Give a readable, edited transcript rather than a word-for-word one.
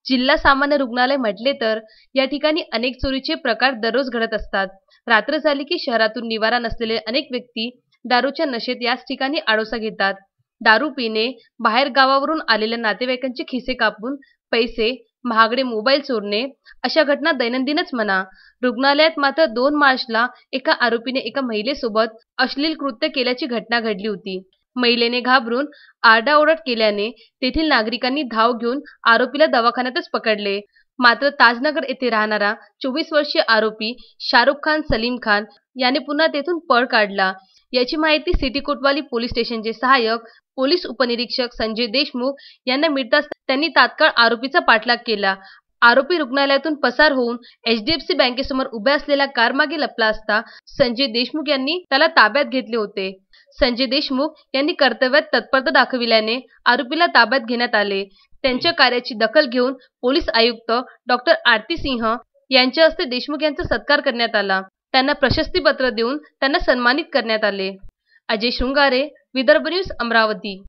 जिल्हा सामान्य रुग्णालय म्हटले तर या ठिकाणी अनेक चोरीचे प्रकार दररोज घडत असतात। रात्र झाली की शहरातून निवारा नसलेले अनेक व्यक्ती दारूच्या नशेत याच ठिकाणी आडोसा घेतात। दारू पिणे, बाहेर गावावरून आलेल्या नातेवाईकांचे खिसे कापून पैसे, महागडे मोबाईल चोरणे अशा घटना दैनंदिनच म्हणा। रुग्णालयात मात्र 2 मार्चला एका आरोपीने एका महिलेसोबत अश्लील कृत्य केल्याची घटना घडली होती। महिलेने घाबरून आरडाओरड केल्याने तेथील नागरिकांनी धाव घेऊन आरोपीला दवाखान्यातच पकडले। मात्र ताजनगर येथे राहणारा 24 वर्षीय आरोपी शाहरुख खान सलीम खान याने पुन्हा तेथून पळ काढला। याची माहिती सिटी कोतवाली पोलीस स्टेशनचे सहाय्यक पोलीस उपनिरीक्षक संजय देशमुख यांना मिळताच त्यांनी तात्काळ आरोपीचा पाठलाग केला। आरोपी रुग्णालयातून पसार होऊन HDFC बँकेसमोर उभ्या असलेल्या कारमागे लपला असता संजय देशमुख यांनी त्याला ताब्यात घेतले होते। संजय देशमुख यांनी कर्तव्यात तत्परता दाखविल्याने आरोपीला ताब्यात घेण्यात आले। त्यांच्या कार्याची दखल घेऊन पोलीस आयुक्त डॉक्टर आरती सिंह यांच्या हस्ते देशमुख यांचा सत्कार करण्यात आला। त्यांना प्रशस्तीपत्र देऊन त्यांना सन्मानित करण्यात आले। अजय शृंगारे, विदर्भ न्यूज, अमरावती।